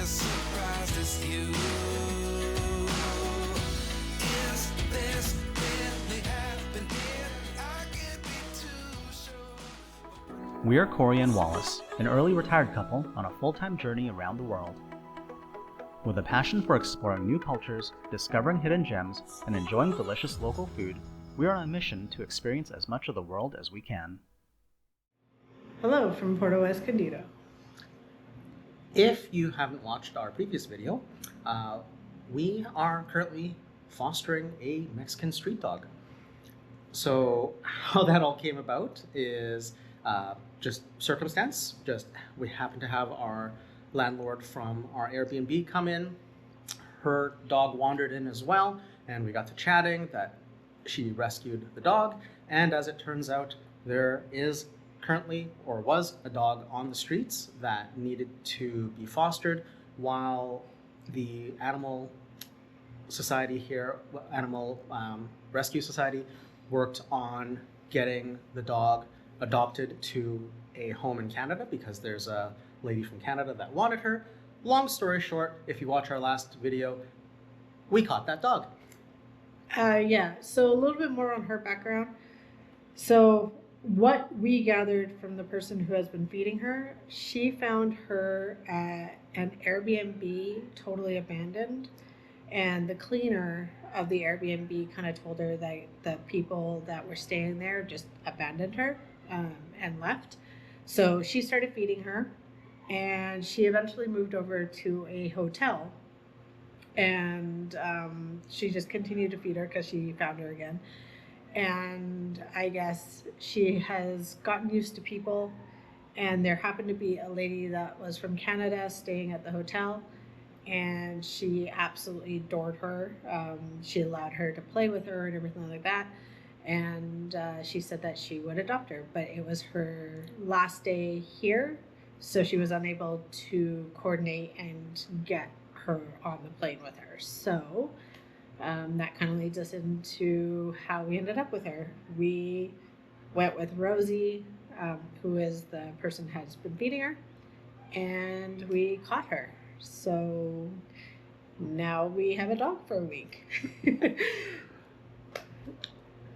as surprised as you. Is this really happening? I can't be too sure. We are Cory and Wallace, an early retired couple on a full-time journey around the world. With a passion for exploring new cultures, discovering hidden gems, and enjoying delicious local food, we are on a mission to experience as much of the world as we can. Hello from Puerto Escondido. If you haven't watched our previous video, we are currently fostering a Mexican street dog. So how that all came about is just circumstance. We happen to have our landlord from our Airbnb come in. Her dog wandered in as well, and we got to chatting that she rescued the dog. And as it turns out, there is currently, or was, a dog on the streets that needed to be fostered, while the animal society here, Animal Rescue Society, worked on getting the dog adopted to a home in Canada because there's a lady from Canada that wanted her. Long story short, if you watch our last video, we caught that dog. So a little bit more on her background. So what we gathered from the person who has been feeding her, she found her at an Airbnb totally abandoned, and the cleaner of the Airbnb kind of told her that the people that were staying there just abandoned her and left. So she started feeding her, and she eventually moved over to a hotel, and she just continued to feed her because she found her again. And I guess she has gotten used to people, and there happened to be a lady that was from Canada staying at the hotel, and she absolutely adored her. She allowed her to play with her and everything like that, and she said that she would adopt her, but it was her last day here, so she was unable to coordinate and get her on the plane with her. So that kind of leads us into how we ended up with her. We went with Rosie, who is the person who has been feeding her, and we caught her. So now we have a dog for a week.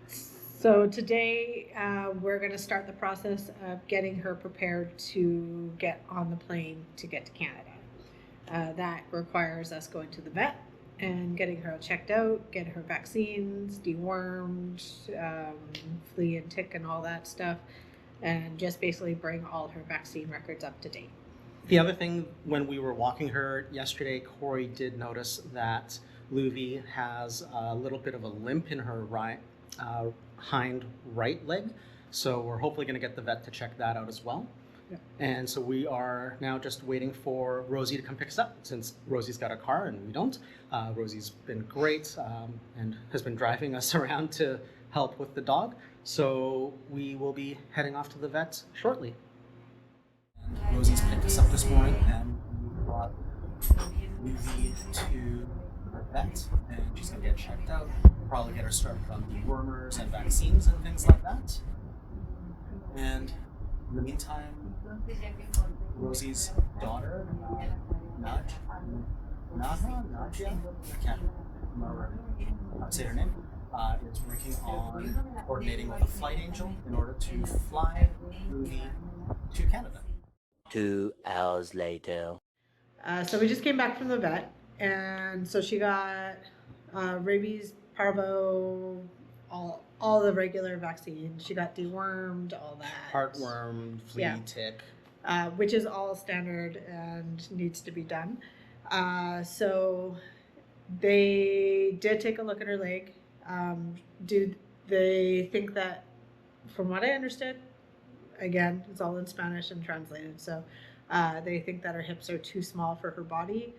So today we're going to start the process of getting her prepared to get on the plane to get to Canada. That requires us going to the vet and getting her checked out, get her vaccines, dewormed, flea and tick and all that stuff, and just basically bring all her vaccine records up to date. The other thing, when we were walking her yesterday, Cory did notice that Luvi has a little bit of a limp in her hind right leg. So we're hopefully going to get the vet to check that out as well. Yeah. And so we are now just waiting for Rosie to come pick us up, since Rosie's got a car and we don't. Rosie's been great and has been driving us around to help with the dog. So we will be heading off to the vet shortly. Rosie's picked us up this morning and we brought Lucy to the vet, and she's going to get checked out. Probably get her started on dewormers and vaccines and things like that. And in the meantime, Rosie's daughter, Nadia, I can't remember how to say her name, is working on coordinating with a flight angel in order to fly Ruby to Canada. 2 hours later. So we just came back from the vet, and so she got rabies, parvo, all the regular vaccines. She got dewormed, all that. Heartworm, flea, tick. Which is all standard and needs to be done. So they did take a look at her leg. Do they think that, from what I understood, again, it's all in Spanish and translated, so they think that her hips are too small for her body.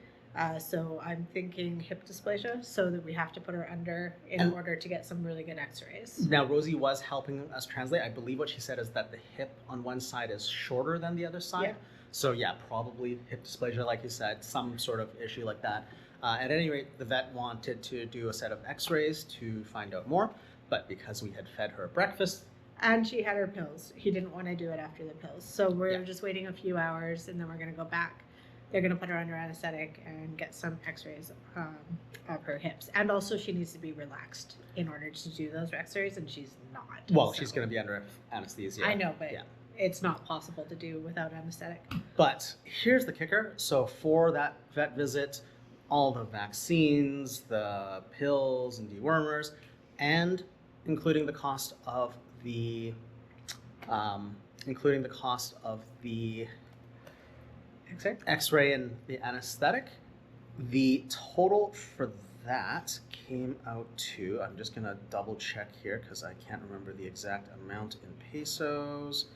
So I'm thinking hip dysplasia, so that we have to put her under in order to get some really good x-rays. Now, Rosie was helping us translate. I believe what she said is that the hip on one side is shorter than the other side. Yeah. So yeah, probably hip dysplasia, like you said, some sort of issue like that. At any rate, the vet wanted to do a set of x-rays to find out more, but because we had fed her breakfast, and she had her pills, he didn't want to do it after the pills. So we're just waiting a few hours, and then we're going to go back they're going to put her under anesthetic and get some x-rays of her hips. And also she needs to be relaxed in order to do those x-rays, and she's not. Well, so- she's going to be under anesthesia. I know, but yeah. it's not possible to do without anesthetic. But here's the kicker. So for that vet visit, all the vaccines, the pills and dewormers, and including the cost of the X-ray and the anesthetic, the total for that came out to, I'm just gonna double check here because I can't remember the exact amount in pesos.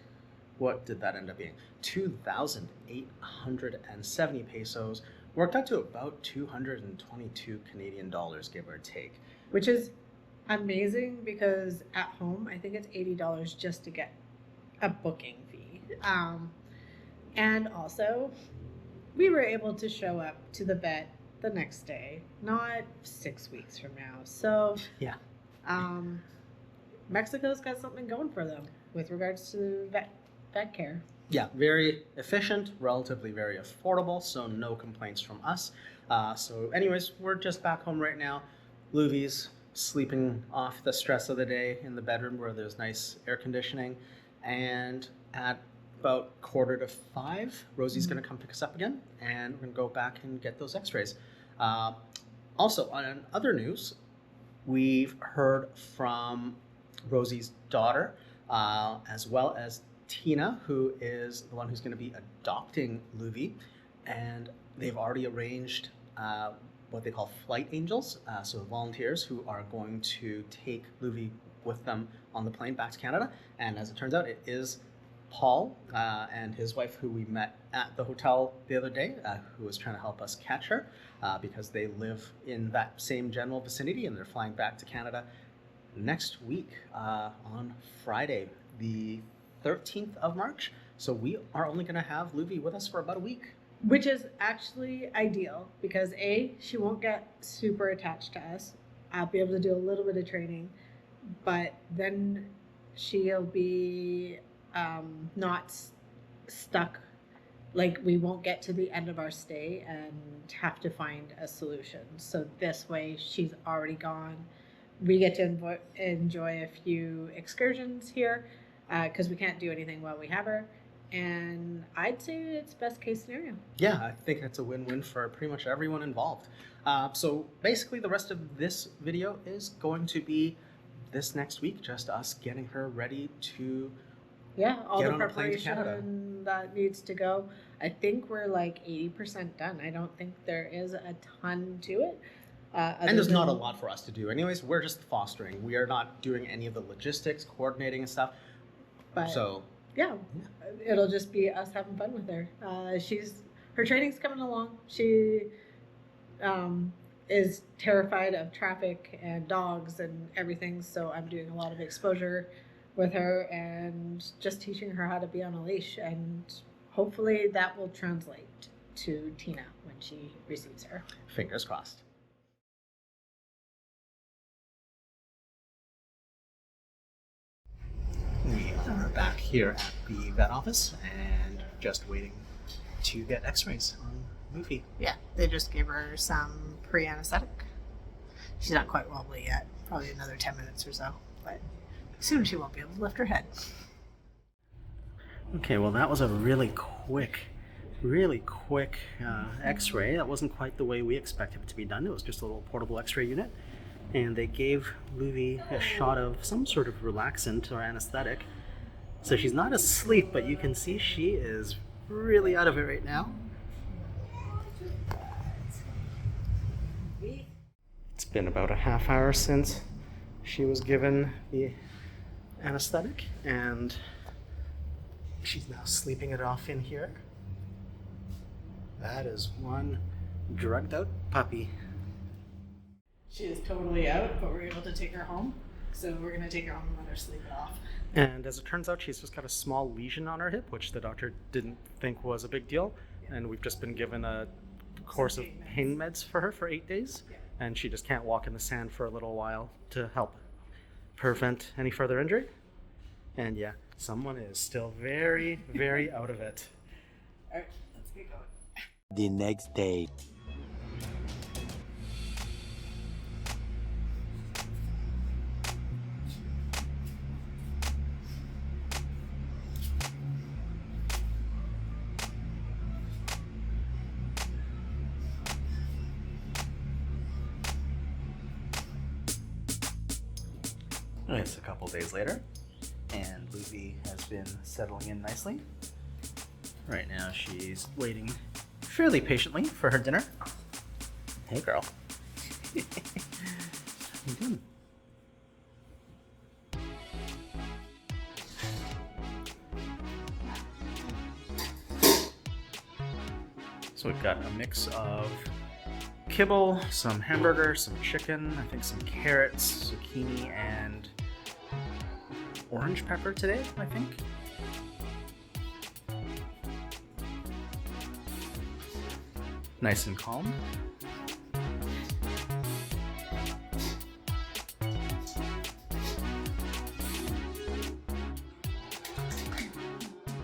What did that end up being? 2,870 pesos, worked out to about 222 Canadian dollars, give or take. Which is amazing because at home, I think it's $80 just to get a booking fee. And also, we were able to show up to the vet the next day, not 6 weeks from now. So, Yeah. Mexico's got something going for them with regards to vet care. Yeah, very efficient, relatively very affordable, so no complaints from us. So anyways, we're just back home right now. Luvy's sleeping off the stress of the day in the bedroom where there's nice air conditioning. And at about 4:45, Rosie's going to come pick us up again, and we're going to go back and get those x-rays. Also, on other news, we've heard from Rosie's daughter, as well as Tina, who is the one who's going to be adopting Luvy, and they've already arranged what they call flight angels, so volunteers who are going to take Luvy with them on the plane back to Canada. And as it turns out, it is Paul and his wife, who we met at the hotel the other day, who was trying to help us catch her because they live in that same general vicinity, and they're flying back to Canada next week on Friday, the 13th of March. So we are only going to have Luvy with us for about a week. Which is actually ideal because A, she won't get super attached to us. I'll be able to do a little bit of training, but then she'll be not stuck. Like, we won't get to the end of our stay and have to find a solution. So this way she's already gone. We get to enjoy a few excursions here because we can't do anything while we have her. And I'd say it's best case scenario. Yeah, I think it's a win-win for pretty much everyone involved. So basically the rest of this video is going to be this next week, just us getting her ready to All get the on a plane to Canada. preparation that needs to go. I think we're like 80% done. I don't think there is a ton to it. And there's not a lot for us to do. Anyways, we're just fostering. We are not doing any of the logistics, coordinating and stuff. But So yeah, it'll just be us having fun with her. Her training's coming along. She is terrified of traffic and dogs and everything, so I'm doing a lot of exposure with her and just teaching her how to be on a leash, and hopefully that will translate to Tina when she receives her. fingers crossed. We are back here at the vet office and just waiting to get x-rays on Luffy. Yeah, they just gave her some pre-anesthetic. She's not quite wobbly yet, probably another 10 minutes or so, but soon she won't be able to lift her head. Okay, well that was a really quick x-ray. That wasn't quite the way we expected it to be done. It was just a little portable x-ray unit. And they gave Luvy a shot of some sort of relaxant or anesthetic. So she's not asleep, but you can see she is really out of it right now. It's been about a half hour since she was given the anesthetic, and she's now sleeping it off in here. That is one drugged out puppy. She is totally out, but we're able to take her home. So we're going to take her home and let her sleep it off. And as it turns out, she's just got a small lesion on her hip, which the doctor didn't think was a big deal. And we've just been given a course of pain meds for her for 8 days. And she just can't walk in the sand for a little while to help prevent any further injury. And yeah, someone is still very, very out of it. All right, let's get going. The next day. It's a couple days later, and Luby has been settling in nicely. Right now, she's waiting fairly patiently for her dinner. Hey, girl. How you doing? So we've got a mix of kibble, some hamburger, some chicken, I think some carrots, zucchini, and orange pepper today, I think. Nice and calm.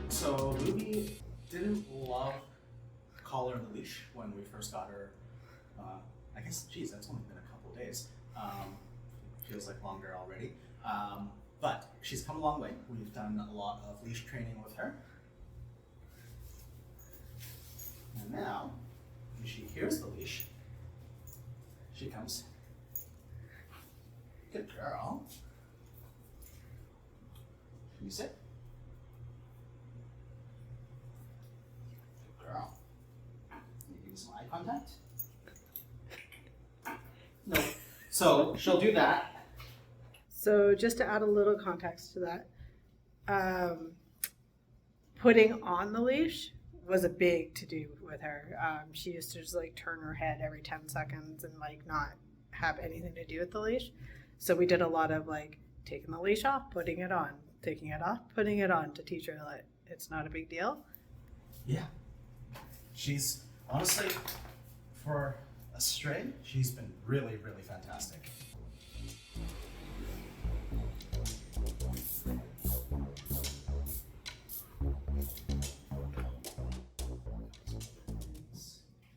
So Ruby didn't love collar and the leash when we first got her. I guess, geez, that's only been a couple days. Feels like longer already. But she's come a long way. We've done a lot of leash training with her. And now, when she hears the leash, she comes. Good girl. Can you sit? Good girl. Can you give me some eye contact? No. So she'll do that. So just to add a little context to that, putting on the leash was a big to-do with her. She used to just like turn her head every 10 seconds and like not have anything to do with the leash. So we did a lot of like taking the leash off, putting it on, taking it off, putting it on to teach her that it's not a big deal. Yeah. She's honestly, for a stray, she's been really, really fantastic.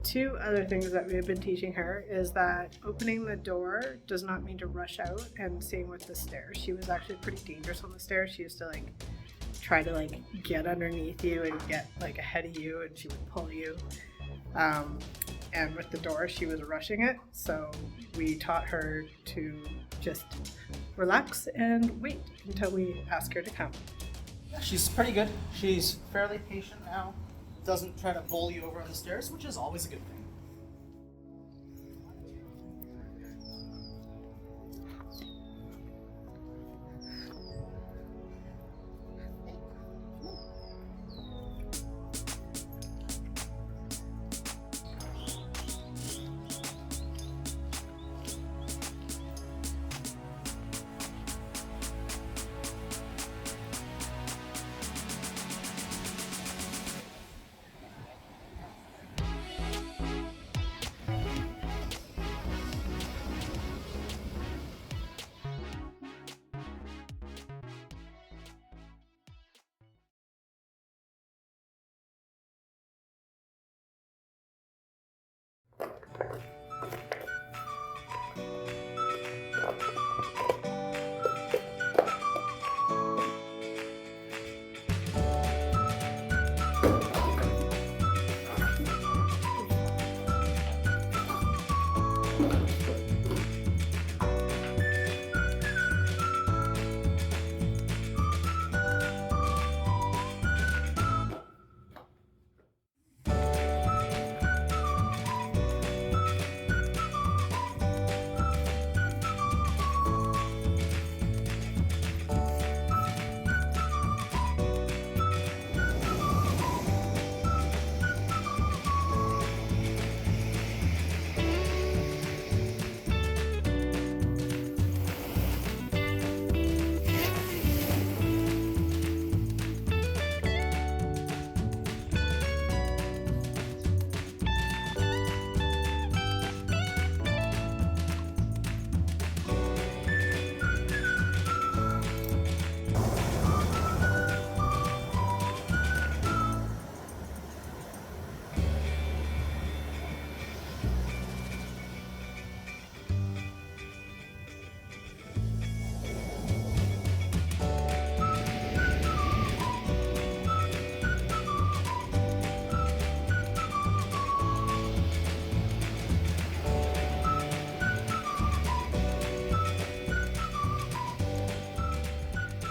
Two other things that we've been teaching her is that opening the door does not mean to rush out, and same with the stairs. She was actually pretty dangerous on the stairs. She used to like try to like get underneath you and get like ahead of you, and she would pull you. And with the door, she was rushing it. So we taught her to just relax and wait until we ask her to come. Yeah, she's pretty good. She's fairly patient now. Doesn't try to bowl you over on the stairs, which is always a good thing.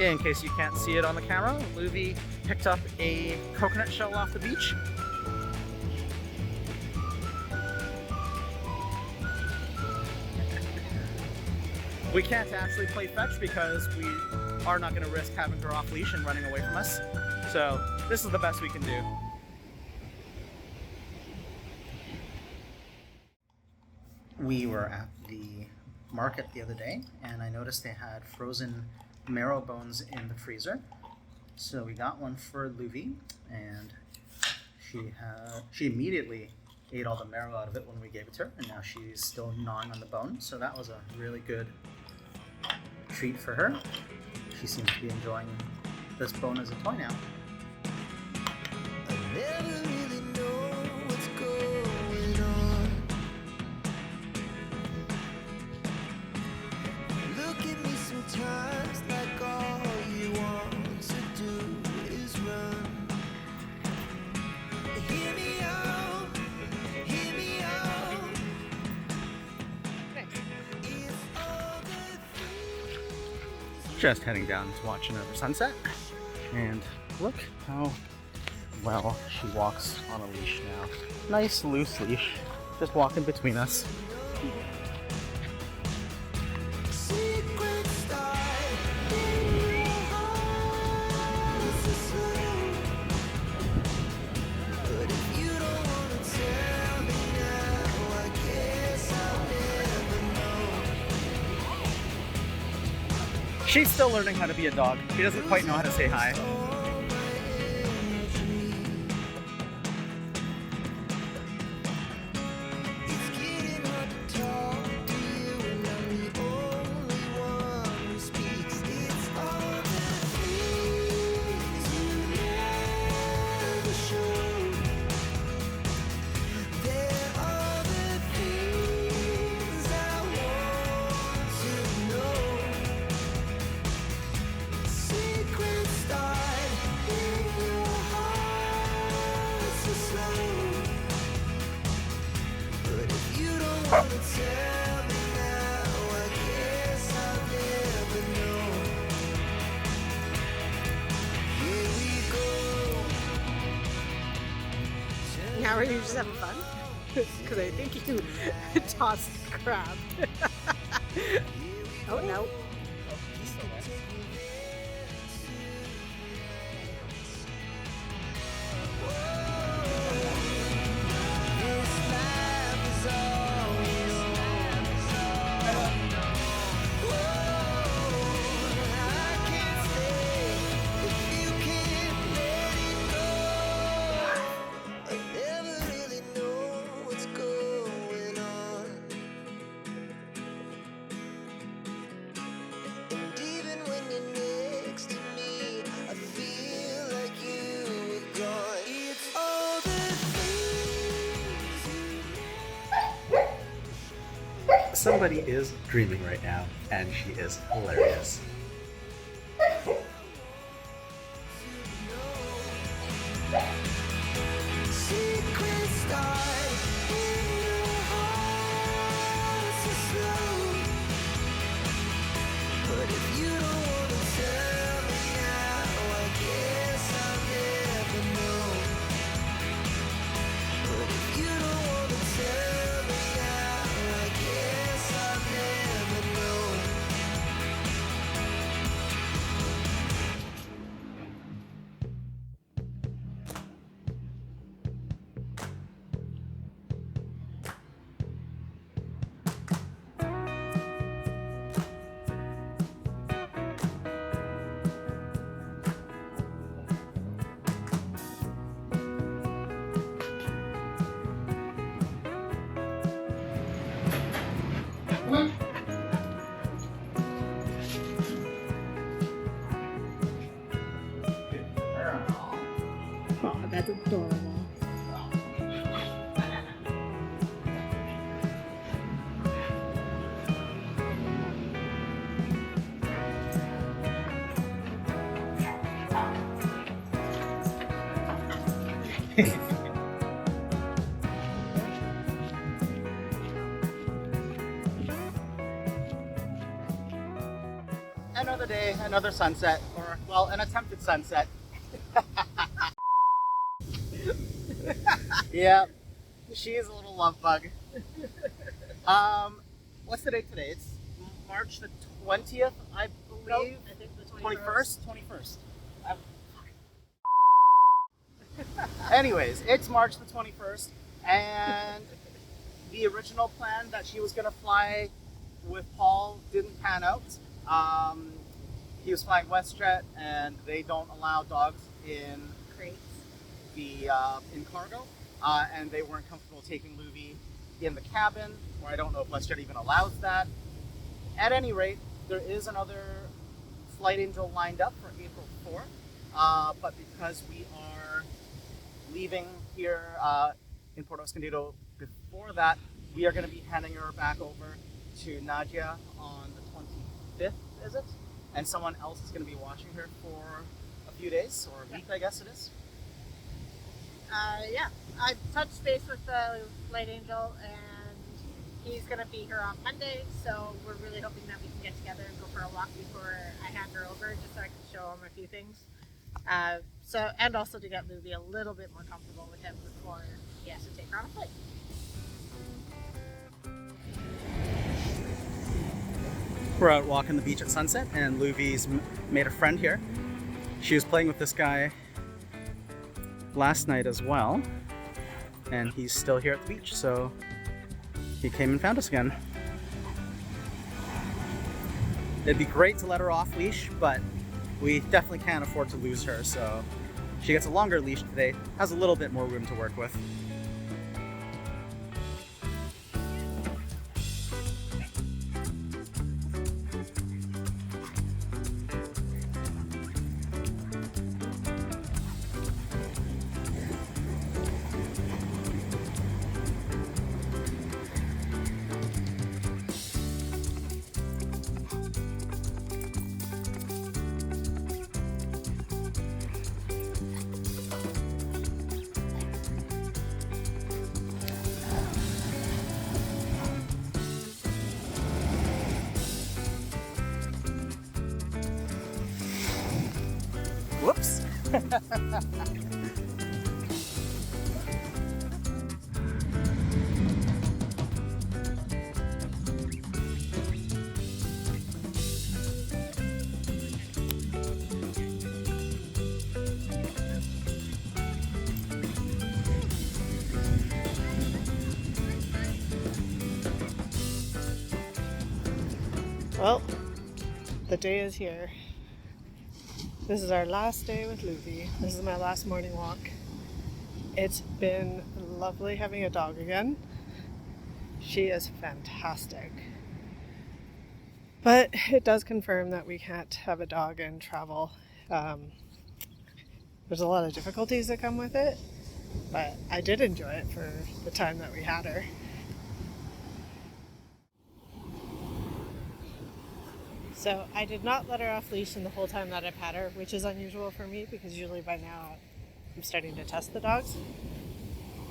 In case you can't see it on the camera, Luvi picked up a coconut shell off the beach. We can't actually play fetch because we are not going to risk having her off leash and running away from us. So this is the best we can do. We were at the market the other day and I noticed they had frozen marrow bones in the freezer. So we got one for Luvi and she immediately ate all the marrow out of it when we gave it to her, and now she's still gnawing on the bone. So that was a really good treat for her. She seems to be enjoying this bone as a toy now. I never really know what's going on. Look at me sometimes like all you want to do is run. Hear me out, hear me out. If all the things Just heading down to watch another sunset. And look how well she walks on a leash now. Nice loose leash, just walking between us. secrets start in your heart so slow. But if you don't wanna tell me now, I guess I'll never know. She's still learning how to be a dog. She doesn't quite know how to say hi. All my energy. It's getting hard to talk to you, and I'm the only one who speaks. It's all the things you never show. They're all the things I want to know. Secrets start in your heart so slow. But if you don't wanna tell me now, I guess I'll never know. Here we go. Now are you just having fun? Because I think you tossed the crab. Oh no. This life is all yours. I can't stay if you can't let it go. I never really know what's going on. And even when you're next to me, I feel like you were gone. It's all the things you Somebody is dreaming right now, and she is hilarious. secrets start in your heart so slow. But if you don't wanna tell me now, I guess I'll never know. But if you don't wanna tell me now, I guess I'll never know. Oh, that's adorable. Another day, another sunset, or, well, an attempted sunset. Yeah, she is a little love bug. What's the date today? It's March the 20th, I believe. I think the 21st? 21st. Anyways, it's March the 21st, and the original plan that she was going to fly with Paul didn't pan out. He was flying WestJet, and they don't allow dogs in Crates. in cargo, and they weren't comfortable taking Luvi in the cabin, or I don't know if WestJet even allows that. At any rate, there is another flight angel lined up for April 4th, but because we are leaving here in Puerto Escondido before that, we are going to be handing her back over to Nadia on the 25th, is it? And someone else is going to be watching her for a few days, or a week, I guess it is. Yeah, I touched base with the flight angel, and he's going to be here on Monday, so we're really hoping that we can get together and go for a walk before I hand her over, just so I can show him a few things. And also to get Luby a little bit more comfortable with him before he has to take her on a flight. We're out walking the beach at sunset, and Luvy's made a friend here. She was playing with this guy last night as well, and he's still here at the beach, so he came and found us again. It'd be great to let her off leash, but we definitely can't afford to lose her, so she gets a longer leash today, has a little bit more room to work with. Whoops. Well, the day is here. This is our last day with Luby. This is my last morning walk. It's been lovely having a dog again. She is fantastic. But it does confirm that we can't have a dog and travel. There's a lot of difficulties that come with it, but I did enjoy it for the time that we had her. So I did not let her off leash in the whole time that I've had her, which is unusual for me because usually by now I'm starting to test the dogs.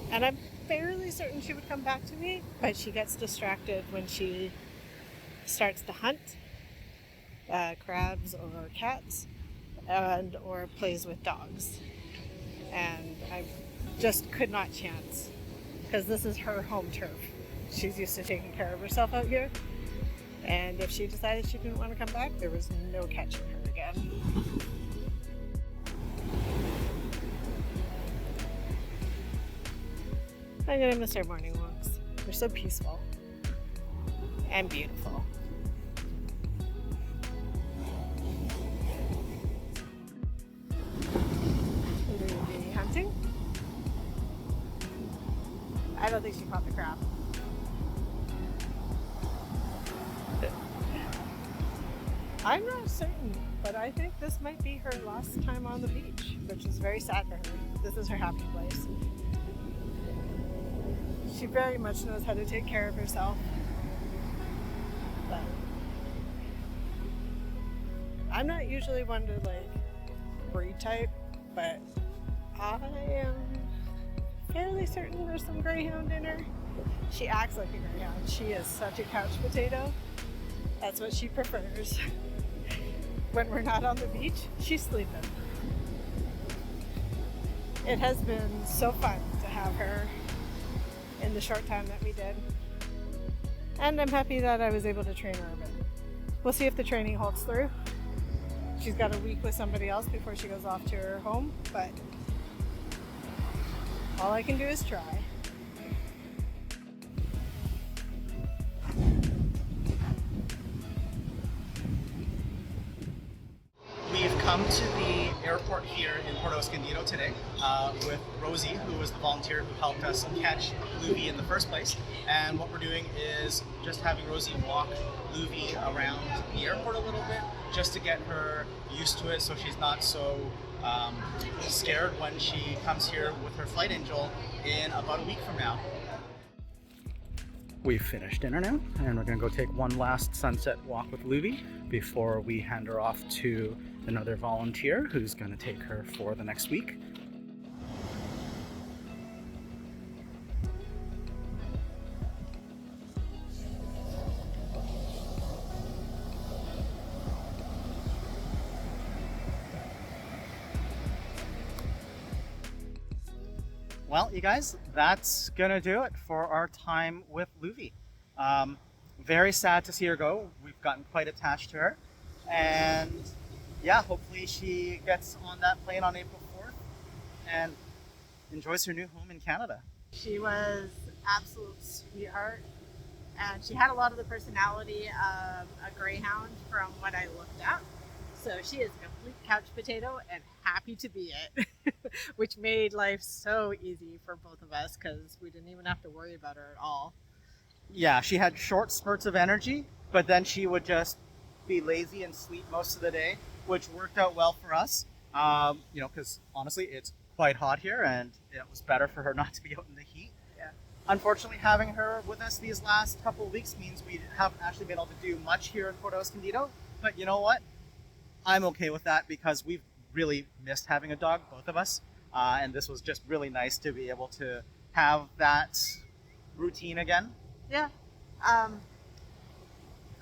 And I'm fairly certain she would come back to me, but she gets distracted when she starts to hunt crabs or cats or plays with dogs. And I just could not chance because this is her home turf. She's used to taking care of herself out here. And if she decided she didn't want to come back, there was no catching her again. I'm gonna miss our morning walks. They're so peaceful and beautiful. Luby hunting? I don't think she caught the crab. I'm not certain, but I think this might be her last time on the beach, which is very sad for her. This is her happy place. She very much knows how to take care of herself. But I'm not usually one to breed type, but I am fairly certain there's some greyhound in her. She acts like a greyhound. She is such a couch potato. That's what she prefers. when we're not on the beach, she's sleeping. It has been so fun to have her in the short time that we did. And I'm happy that I was able to train her a bit. We'll see if the training holds through. She's got a week with somebody else before she goes off to her home, but all I can do is try. We've come to the airport here in Puerto Escondido today with Rosie, who was the volunteer who helped us catch Luvi in the first place. And what we're doing is just having Rosie walk Luvi around the airport a little bit, just to get her used to it so she's not so scared when she comes here with her flight angel in about a week from now. We've finished dinner now, and we're gonna go take one last sunset walk with Luvi before we hand her off to another volunteer who's gonna take her for the next week. Well, you guys, that's gonna do it for our time with Luvi. Very sad to see her go. We've gotten quite attached to her, and yeah, hopefully she gets on that plane on April 4th and enjoys her new home in Canada. She was absolute sweetheart, and she had a lot of the personality of a greyhound from what I looked at. So she is a complete couch potato and happy to be it, which made life so easy for both of us because we didn't even have to worry about her at all. Yeah, she had short spurts of energy, but then she would just be lazy and sleep most of the day, which worked out well for us. Because honestly, it's quite hot here, and it was better for her not to be out in the heat. Yeah. Unfortunately, having her with us these last couple of weeks means we haven't actually been able to do much here in Puerto Escondido. But you know what? I'm okay with that because we've really missed having a dog, both of us. And this was just really nice to be able to have that routine again. Yeah.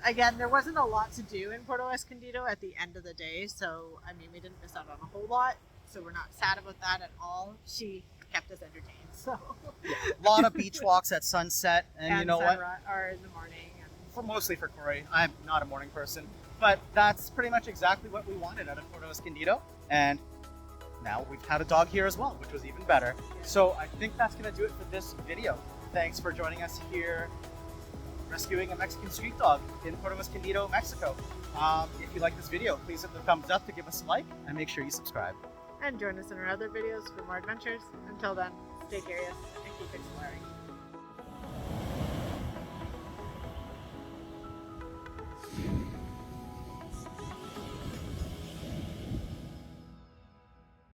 Again, there wasn't a lot to do in Puerto Escondido at the end of the day, so I mean, we didn't miss out on a whole lot, so we're not sad about that at all. She kept us entertained, so. A lot of beach walks at sunset, and you know what? Or in the morning. Mostly for Cory. I'm not a morning person, but that's pretty much exactly what we wanted out of Puerto Escondido, and now we've had a dog here as well, which was even better. So I think that's going to do it for this video. Thanks for joining us here rescuing a Mexican street dog in Puerto Escondido, Mexico. If you like this video, please hit the thumbs up to give us a like, and make sure you subscribe. And join us in our other videos for more adventures. Until then, stay curious and keep exploring.